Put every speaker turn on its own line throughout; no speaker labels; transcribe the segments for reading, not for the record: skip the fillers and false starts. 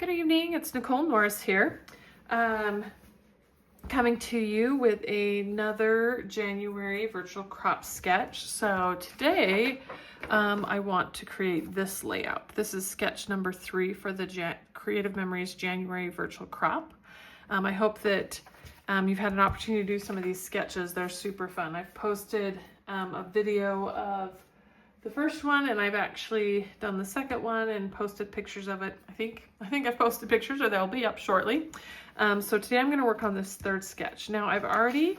Good evening, it's Nicole Norris here, coming to you with another January virtual crop sketch. So today I want to create this layout. This is sketch number 3 for the Creative Memories January virtual crop. I hope that you've had an opportunity to do some of these sketches. They're super fun. I've posted a video of the first one, and I've actually done the second one and posted pictures of it. I think I've posted pictures, or they'll be up shortly. So today I'm going to work on this third sketch. Now I've already,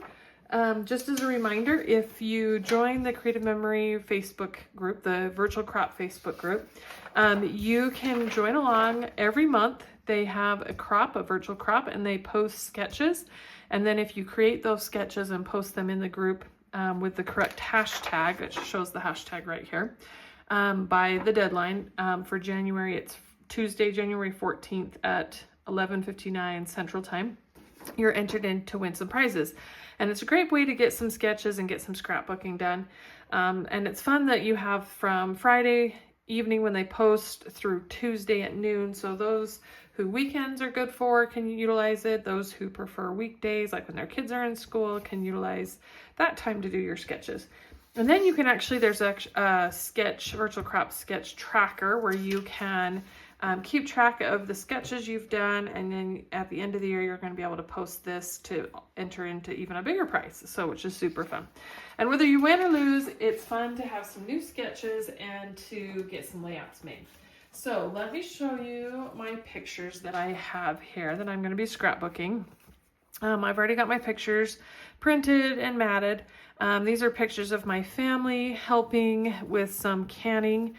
just as a reminder, if you join the Creative Memory Facebook group, the Virtual Crop Facebook group, you can join along every month. They have a virtual crop, and they post sketches. And then if you create those sketches and post them in the group, with the correct hashtag, it shows the hashtag right here, by the deadline for January. It's Tuesday, January 14th at 11:59 Central Time. You're entered in to win some prizes. And it's a great way to get some sketches and get some scrapbooking done. And it's fun that you have from Friday evening when they post through Tuesday at noon. So those who weekends are good for can utilize it. Those who prefer weekdays, like when their kids are in school, can utilize that time to do your sketches. And then you can actually, there's a virtual crop sketch tracker where you can keep track of the sketches you've done, and then at the end of the year you're going to be able to post this to enter into even a bigger prize, so which is super fun. And whether you win or lose, it's fun to have some new sketches and to get some layouts made. So let me show you my pictures that I have here that I'm going to be scrapbooking. I've already got my pictures printed and matted. These are pictures of my family helping with some canning.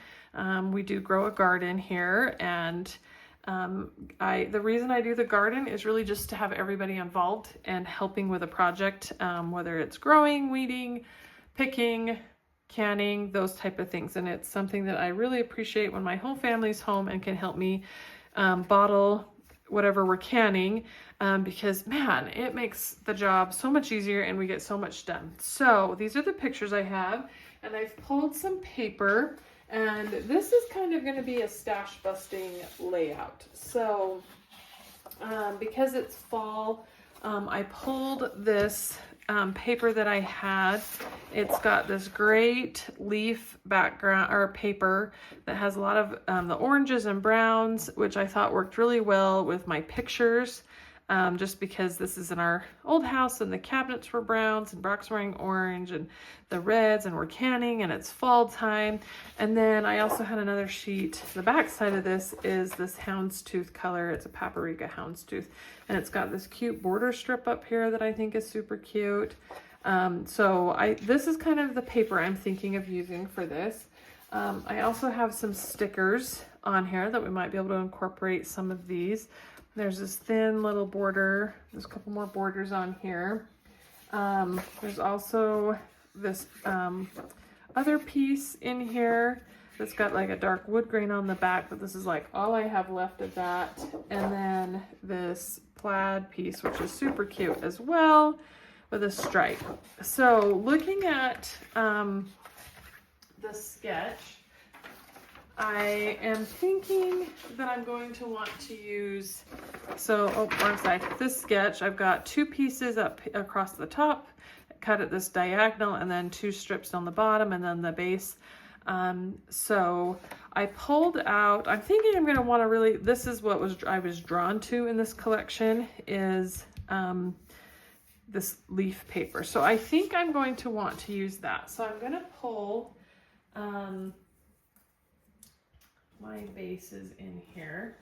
We do grow a garden here, and the reason I do the garden is really just to have everybody involved and helping with a project, whether it's growing, weeding, picking, canning, those type of things. And it's something that I really appreciate when my whole family's home and can help me bottle whatever we're canning, because man, it makes the job so much easier and we get so much done. So these are the pictures I have, and I've pulled some paper, and this is kind of going to be a stash busting layout. So because it's fall, I pulled this paper that I had. It's got this great leaf background or paper that has a lot of the oranges and browns, which I thought worked really well with my pictures, just because this is in our old house and the cabinets were browns and Brock's wearing orange and the reds, and we're canning and it's fall time. And then I also had another sheet. The back side of this is this houndstooth color. It's a paprika houndstooth, and it's got this cute border strip up here that I think is super cute. This is kind of the paper I'm thinking of using for this. I also have some stickers on here that we might be able to incorporate some of these. There's this thin little border. There's a couple more borders on here. There's also this other piece in here that's got like a dark wood grain on the back, but this is like all I have left of that. And then this plaid piece, which is super cute as well, with a stripe. So looking at the sketch, I am thinking that I'm going to want to use, wrong side. This sketch, I've got 2 pieces up across the top, cut at this diagonal, and then 2 strips on the bottom, and then the base. So I pulled out, I'm thinking I'm going to want to this is what I was drawn to in this collection, is this leaf paper. So I think I'm going to want to use that. So I'm going to pull my bases in here,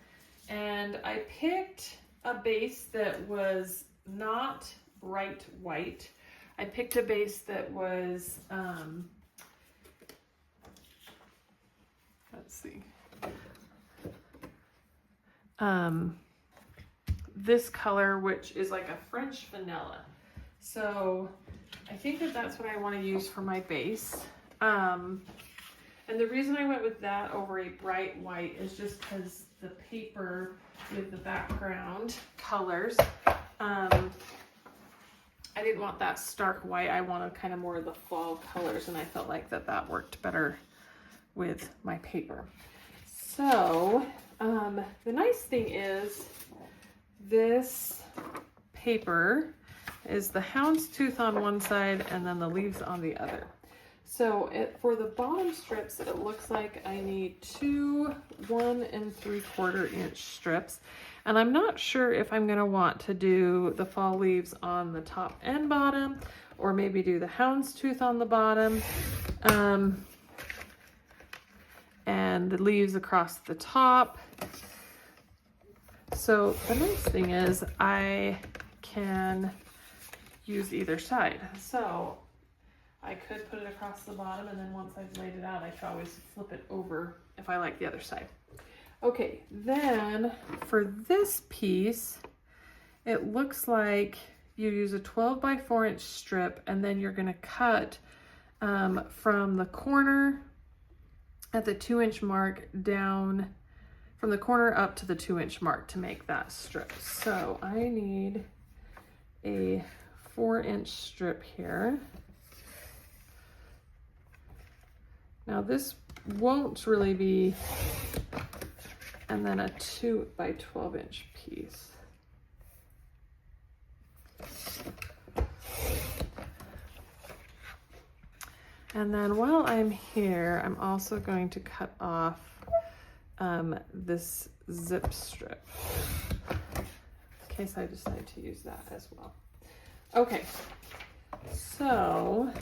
and I picked a base that was not bright white. I picked a base that was let's see, this color, which is like a French vanilla. So I think that that's what I want to use for my base. And the reason I went with that over a bright white is just because the paper with the background colors, I didn't want that stark white. I wanted kind of more of the fall colors, and I felt like that worked better with my paper. So The nice thing is this paper is the houndstooth on one side and then the leaves on the other. So for the bottom strips, it looks like I need 2 1 3/4 inch strips. And I'm not sure if I'm gonna want to do the fall leaves on the top and bottom, or maybe do the houndstooth on the bottom, and the leaves across the top. So the nice thing is I can use either side. So I could put it across the bottom, and then once I've laid it out, I can always flip it over if I like the other side. Okay, then for this piece, it looks like you use a 12 by 4 inch strip, and then you're gonna cut from the corner at the 2 inch mark down, from the corner up to the 2 inch mark to make that strip. So I need a 4 inch strip here. Now this won't really be, and then a 2 by 12 inch piece. And then while I'm here, I'm also going to cut off this zip strip in case I decide to use that as well. Okay, so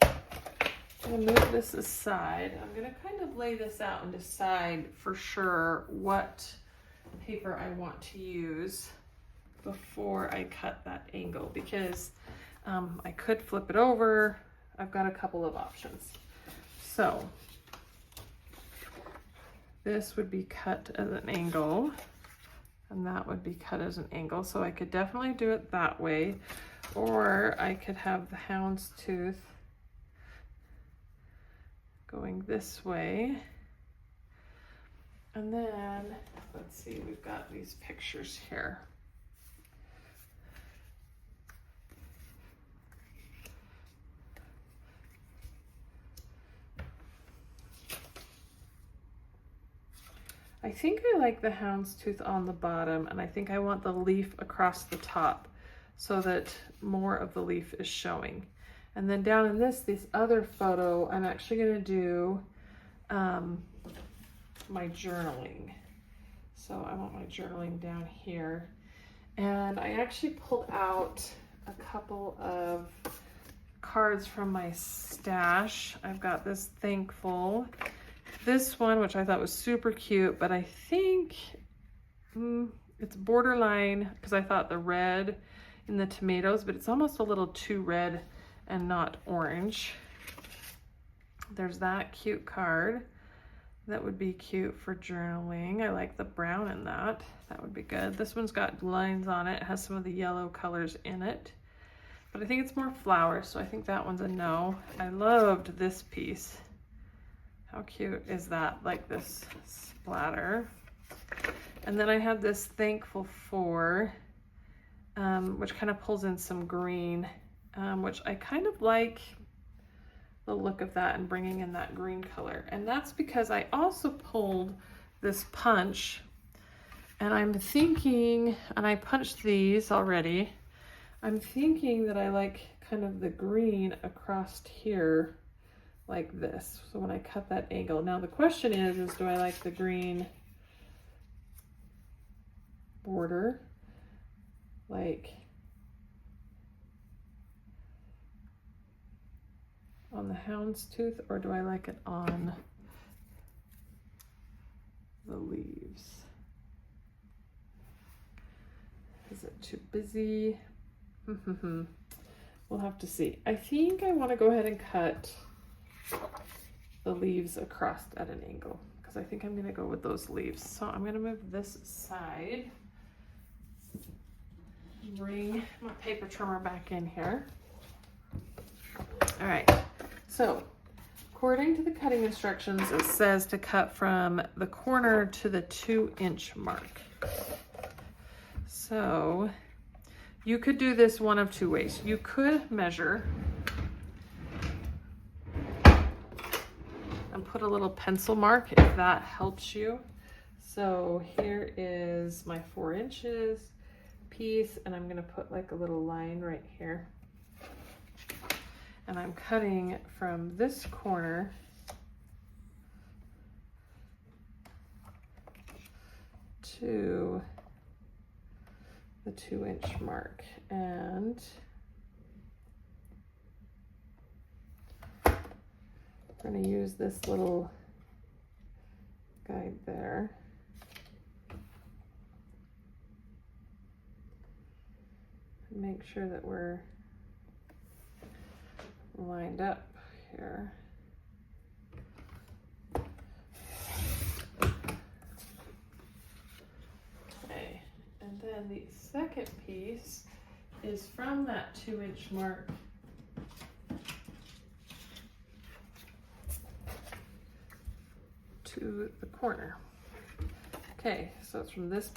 I'm gonna move this aside. I'm gonna kind of lay this out and decide for sure what paper I want to use before I cut that angle, because I could flip it over. I've got a couple of options. So this would be cut at an angle, and that would be cut as an angle. So I could definitely do it that way, or I could have the houndstooth going this way. And then, let's see, we've got these pictures here. I think I like the houndstooth on the bottom, and I think I want the leaf across the top so that more of the leaf is showing. And then down in this other photo, I'm actually gonna do my journaling. So I want my journaling down here. And I actually pulled out a couple of cards from my stash. I've got this thankful. This one, which I thought was super cute, but I think it's borderline, because I thought the red in the tomatoes, but it's almost a little too red and not orange. There's that cute card. That would be cute for journaling. I like the brown in that. That would be good. This one's got lines on it. It has some of the yellow colors in it, but I think it's more flowers, so I think that one's a no. I loved this piece. How cute is that? Like this splatter. And then I have this thankful for, which kind of pulls in some green, which I kind of like the look of that and bringing in that green color. And that's because I also pulled this punch, and I'm thinking, and I punched these already, I'm thinking that I like kind of the green across here like this. So when I cut that angle, now the question is do I like the green border like on the houndstooth, or do I like it on the leaves? Is it too busy? We'll have to see. I think I want to go ahead and cut the leaves across at an angle, because I think I'm going to go with those leaves. So I'm going to move this aside, bring my paper trimmer back in here. All right, so according to the cutting instructions, it says to cut from the corner to the 2 inch mark. So you could do this one of two ways. You could measure and put a little pencil mark if that helps you. So here is my 4 inches piece, and I'm gonna put like a little line right here. And I'm cutting from this corner to the 2-inch mark. And I'm gonna use this little guide there. Make sure that we're lined up here. Okay, and then the second piece is from that 2-inch mark to the corner. Okay, so it's from this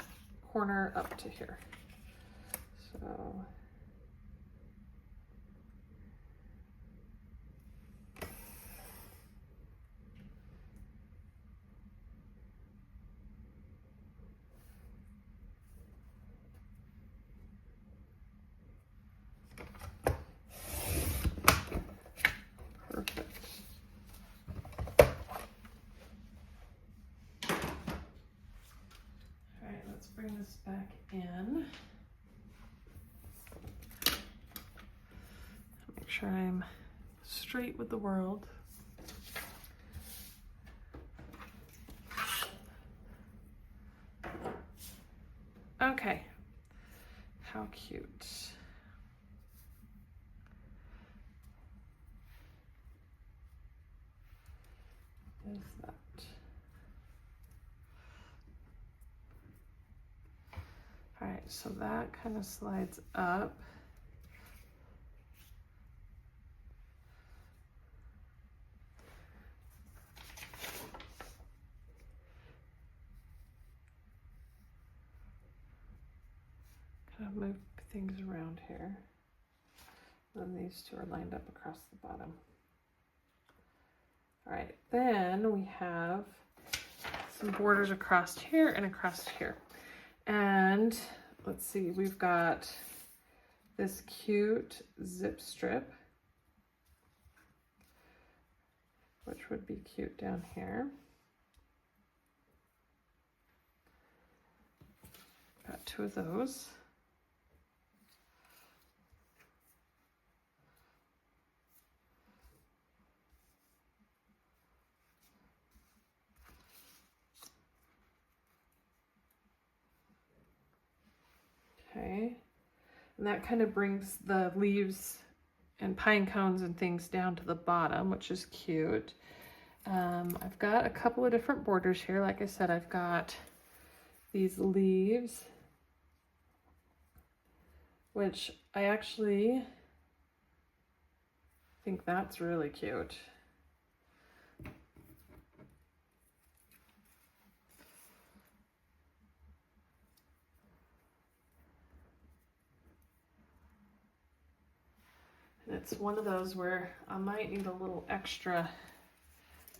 corner up to here. So perfect. All right, let's bring this back in. Make sure I'm straight with the world. Okay, how cute. Is that? All right, so that kind of slides up. Kind of move things around here. And these two are lined up across the bottom. All right, then we have some borders across here and across here. And let's see, we've got this cute zip strip, which would be cute down here. Got 2 of those. Okay, and that kind of brings the leaves and pine cones and things down to the bottom, which is cute. I've got a couple of different borders here. Like I said, I've got these leaves, which I actually think that's really cute. And it's one of those where I might need a little extra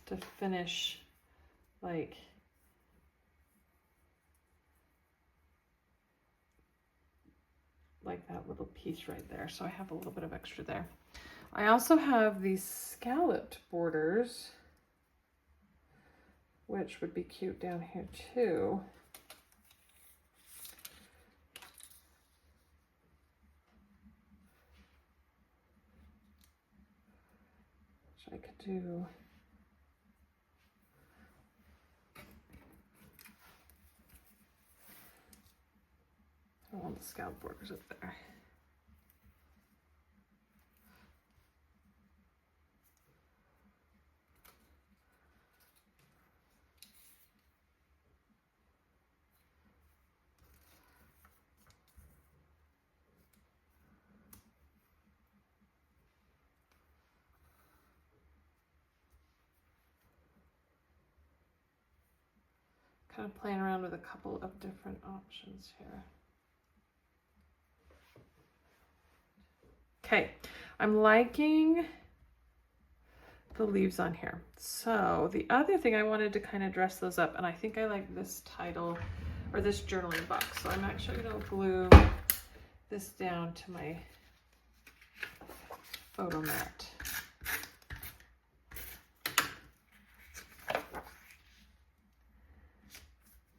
to finish, like that little piece right there. So I have a little bit of extra there. I also have these scalloped borders, which would be cute down here too. Which I could do. I don't want the scallop borders up there. Kind of playing around with a couple of different options here. Okay, I'm liking the leaves on here. So the other thing, I wanted to kind of dress those up, and I think I like this title or this journaling box. So I'm actually going to glue this down to my photo mat.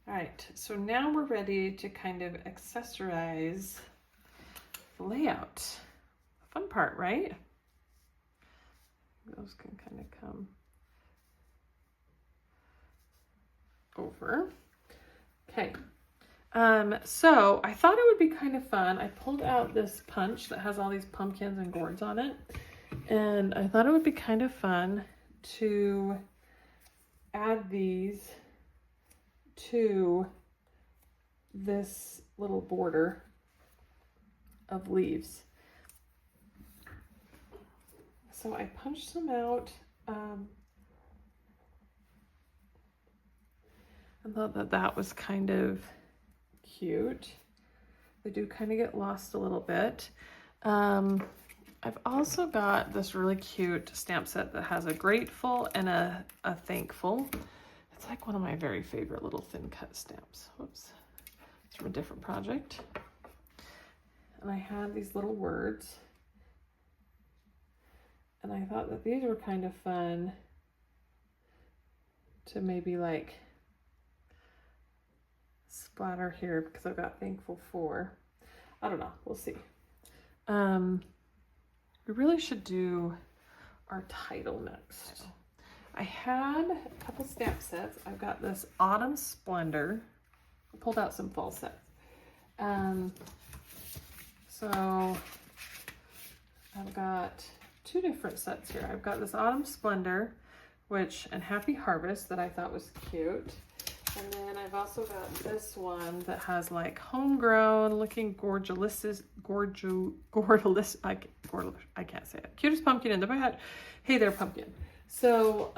All right, so now we're ready to kind of accessorize the layout. Fun part, right? Those can kind of come over. Okay, so I thought it would be kind of fun. I pulled out this punch that has all these pumpkins and gourds on it, and I thought it would be kind of fun to add these to this little border of leaves. So I punched some out. I thought that that was kind of cute. They do kind of get lost a little bit. I've also got this really cute stamp set that has a grateful and a thankful. It's like one of my very favorite little thin cut stamps. Whoops. It's from a different project. And I had these little words. And I thought that these were kind of fun to maybe like splatter here because I've got thankful for. I don't know, we'll see. We really should do our title next. I had a couple stamp sets. I've got this Autumn Splendor. I pulled out some fall sets. So I've got two different sets here. I've got this Autumn Splendor, and Happy Harvest that I thought was cute. And then I've also got this one that has like homegrown looking gorgeous, I can't say it. Cutest pumpkin in the bed. Hey there, pumpkin. So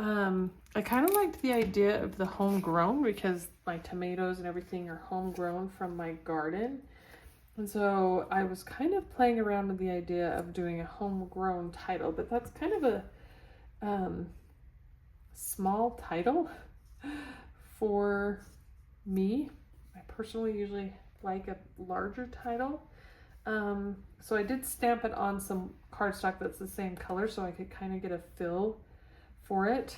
I kind of liked the idea of the homegrown because my tomatoes and everything are homegrown from my garden. And so I was kind of playing around with the idea of doing a homegrown title, but that's kind of a small title for me. I personally usually like a larger title. So I did stamp it on some cardstock that's the same color so I could kind of get a feel for it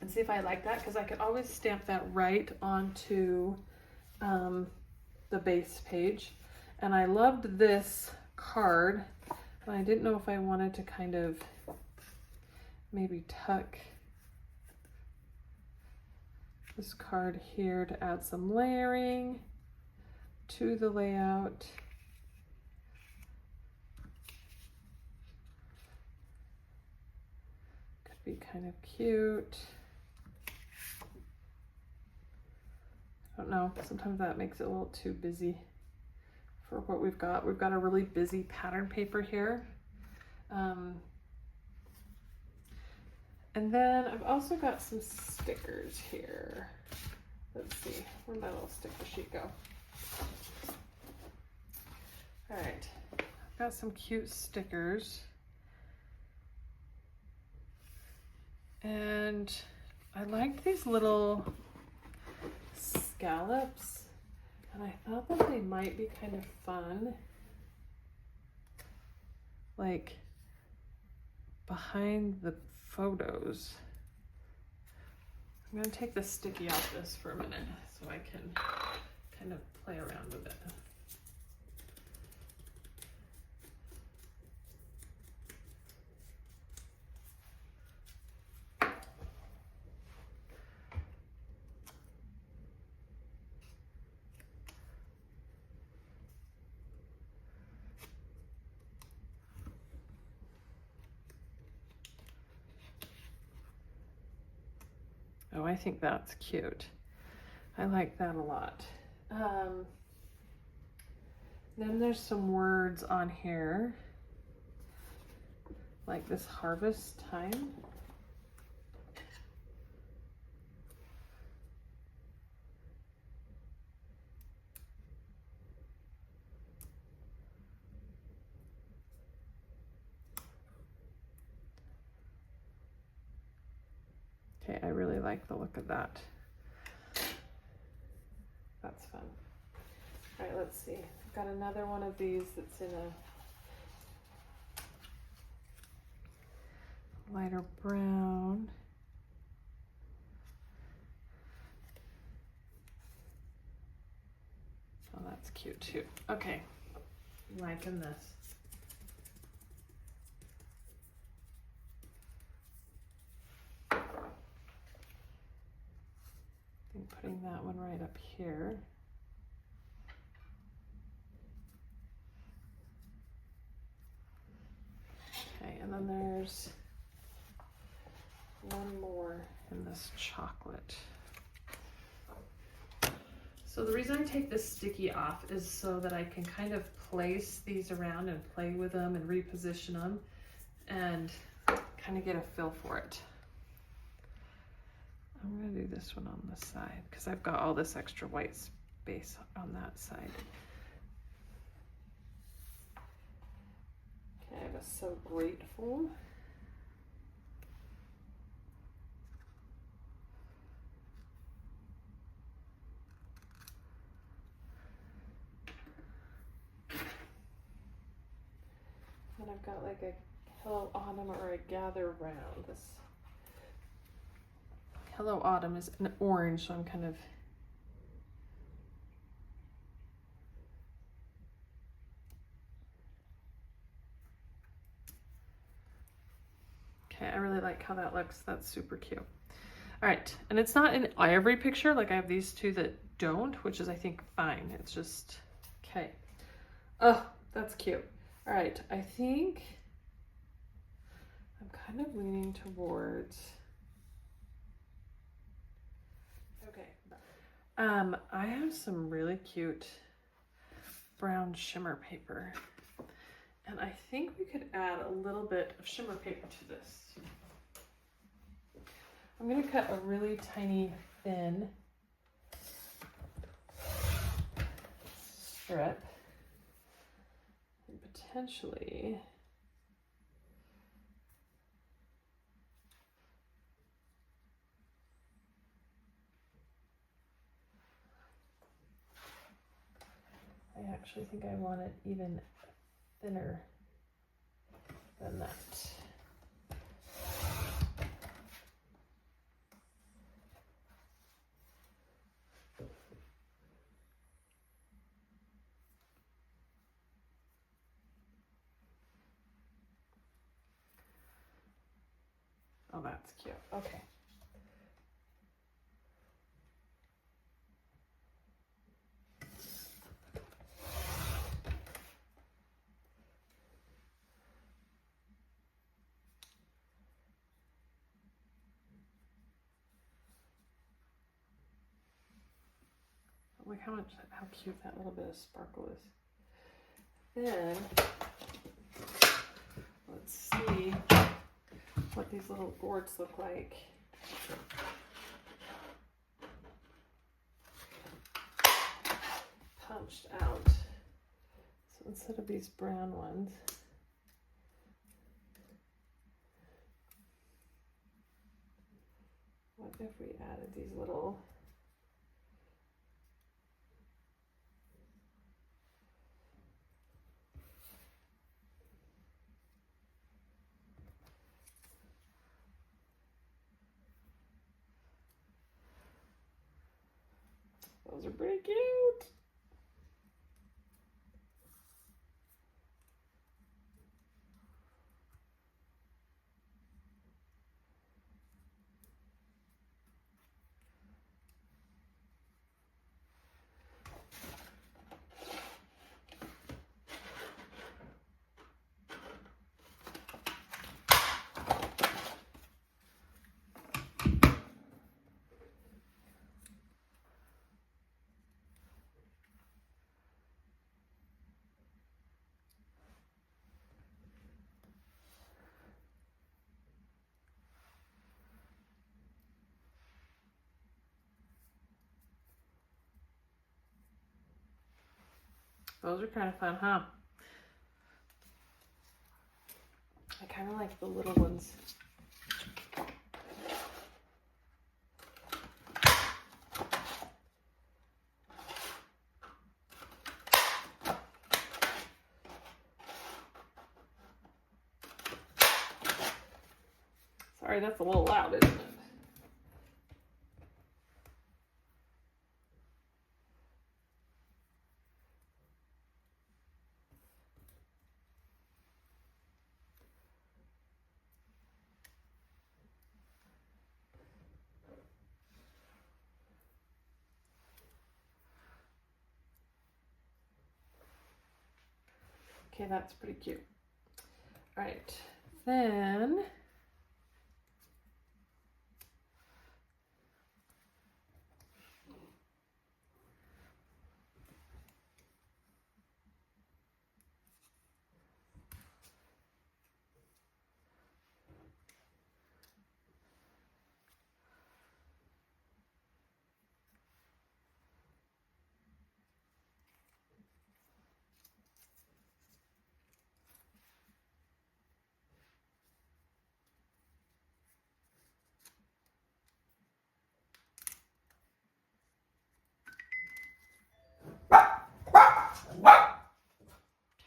and see if I like that, because I could always stamp that right onto the base page. And I loved this card, and I didn't know if I wanted to kind of maybe tuck this card here to add some layering to the layout. Could be kind of cute. I don't know, sometimes that makes it a little too busy for what we've got. We've got a really busy pattern paper here. And then I've also got some stickers here. Let's see, where'd my little sticker sheet go? All right, I've got some cute stickers. And I liked these little scallops, and I thought that they might be kind of fun, like behind the photos. I'm going to take the sticky off this for a minute so I can kind of play around with it. Oh, I think that's cute. I like that a lot. Then there's some words on here, like this harvest time. Okay, I really like the look of that. That's fun. All right, let's see. I've got another one of these that's in a lighter brown. Oh, that's cute too. Okay, liking this. I think putting that one right up here. Okay, and then there's one more in this chocolate. So the reason I take this sticky off is so that I can kind of place these around and play with them and reposition them and kind of get a feel for it. I'm going to do this one on the side because I've got all this extra white space on that side. Okay, I was so grateful. And I've got like a Hello Autumn or a Gather Round. This Hello Autumn is an orange, so I'm kind of okay, I really like how that looks. That's super cute. All right, and it's not in every picture. Like I have these two that don't, which is I think fine. It's just, okay. Oh, that's cute. All right, I think I'm kind of leaning towards, okay. I have some really cute brown shimmer paper, and I think we could add a little bit of shimmer paper to this. I'm going to cut a really tiny thin strip and potentially I actually think I want it even thinner than that. Oh, that's cute. Okay. Look how cute that little bit of sparkle is. Then let's see what these little gourds look like. Punched out. So instead of these brown ones, what if we added these little those are pretty cute. Those are kind of fun, huh? I kind of like the little ones. Sorry, that's a little loud, isn't it? Okay, that's pretty cute. All right, then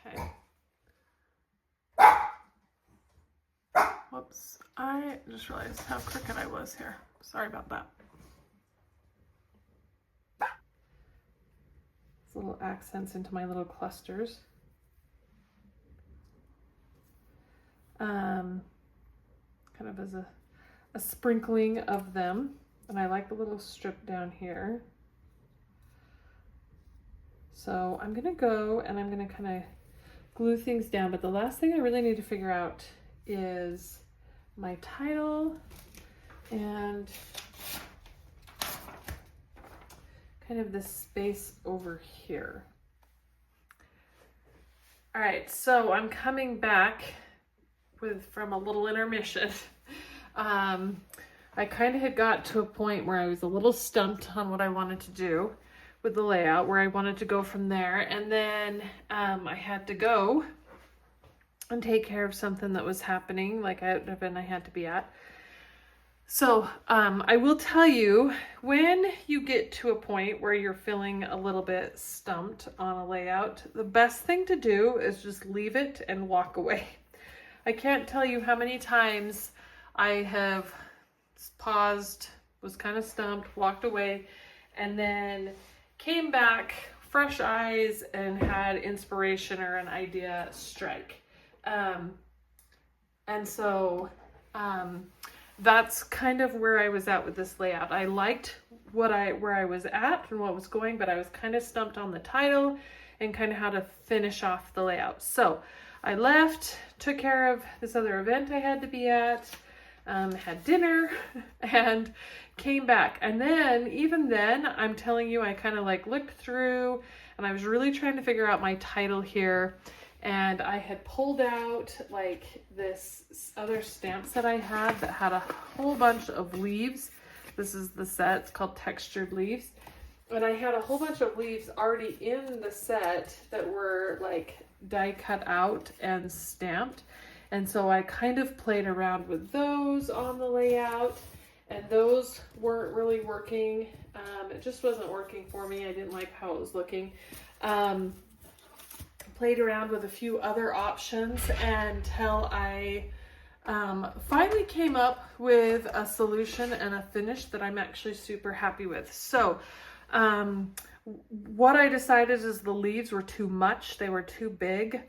okay. Whoops, I just realized how crooked I was here. Sorry about that. Little accents into my little clusters. Kind of as a sprinkling of them. And I like the little strip down here. So I'm gonna go and I'm gonna kind of glue things down, but the last thing I really need to figure out is my title and kind of this space over here. All right, so I'm coming back from a little intermission. I kind of had got to a point where I was a little stumped on what I wanted to do with the layout, where I wanted to go from there. And then I had to go and take care of something that was happening, like I had to be at. So I will tell you, when you get to a point where you're feeling a little bit stumped on a layout, the best thing to do is just leave it and walk away. I can't tell you how many times I have paused, was kind of stumped, walked away, and then came back, fresh eyes, and had inspiration or an idea strike. And so that's kind of where I was at with this layout. I liked where I was at and what was going, but I was kind of stumped on the title and kind of how to finish off the layout. So I left, took care of this other event I had to be at, had dinner, and came back. And then, even then, I'm telling you, I kind of like looked through and I was really trying to figure out my title here. And I had pulled out like this other stamp set I had that had a whole bunch of leaves. This is the set, it's called Textured Leaves. And I had a whole bunch of leaves already in the set that were like die cut out and stamped. And so I kind of played around with those on the layout, and those weren't really working. It just wasn't working for me. I didn't like how it was looking. Played around with a few other options until I finally came up with a solution and a finish that I'm actually super happy with. So what I decided is the leaves were too much. They were too big,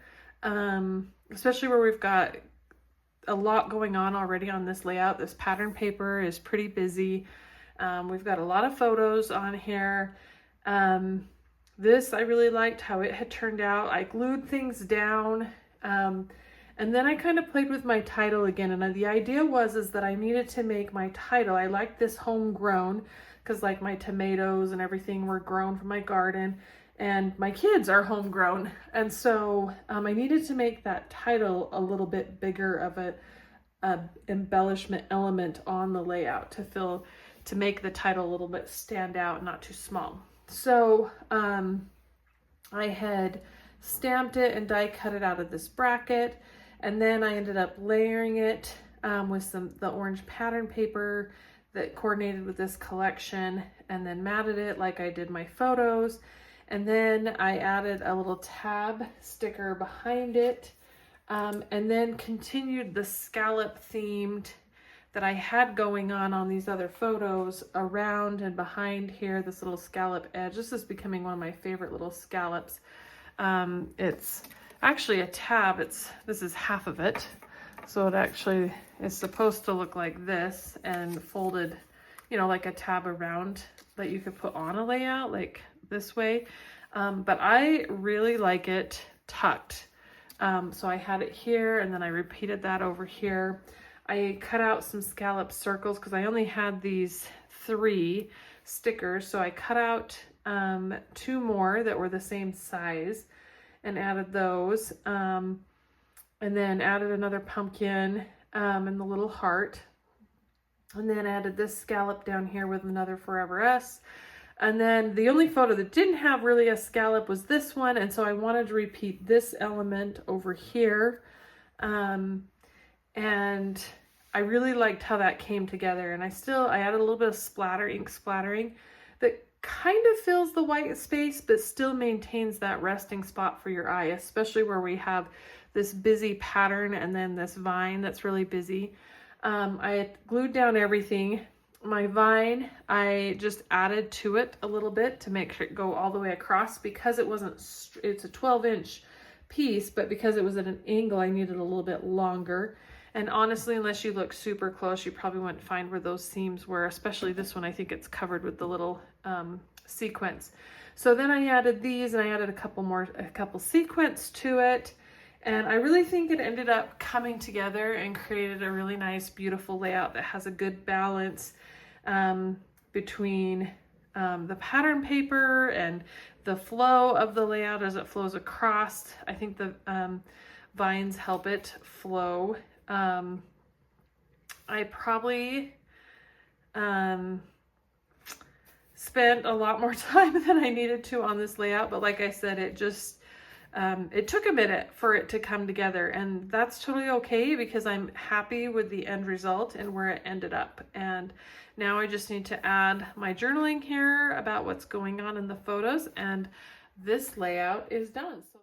especially where we've got a lot going on already on this layout. This pattern paper is pretty busy. We've got a lot of photos on here. This, I really liked how it had turned out. I glued things down, and then I kind of played with my title again. And the idea is that I needed to make my title. I liked this homegrown because like my tomatoes and everything were grown from my garden, and my kids are homegrown. And so I needed to make that title a little bit bigger of a embellishment element on the layout to make the title a little bit stand out, not too small. So I had stamped it and die cut it out of this bracket, and then I ended up layering it with the orange pattern paper that coordinated with this collection, and then matted it like I did my photos. And then I added a little tab sticker behind it, and then continued the scallop themed that I had going on these other photos around and behind here, this little scallop edge. This is becoming one of my favorite little scallops. It's actually a tab. This is half of it. So it actually is supposed to look like this and folded, you know, like a tab around that you could put on a layout like this way. But I really like it tucked. So I had it here and then I repeated that over here. I cut out some scallop circles because I only had these 3 stickers. So I cut out 2 more that were the same size and added those. And then added another pumpkin and the little heart. And then added this scallop down here with another Forever S. And then the only photo that didn't have really a scallop was this one. And so I wanted to repeat this element over here. And I really liked how that came together. And I added a little bit of ink splattering that kind of fills the white space, but still maintains that resting spot for your eye, especially where we have this busy pattern and then this vine that's really busy. I glued down everything. My vine, I just added to it a little bit to make sure it go all the way across because it's a 12-inch piece, but because it was at an angle, I needed a little bit longer. And honestly, unless you look super close, you probably wouldn't find where those seams were, especially this one. I think it's covered with the little sequins. So then I added these and I added a couple sequins to it. And I really think it ended up coming together and created a really nice, beautiful layout that has a good balance between the pattern paper and the flow of the layout as it flows across. I think the vines help it flow. I probably spent a lot more time than I needed to on this layout, but like I said, it took a minute for it to come together, and that's totally okay because I'm happy with the end result and where it ended up. And now I just need to add my journaling here about what's going on in the photos, and this layout is done. So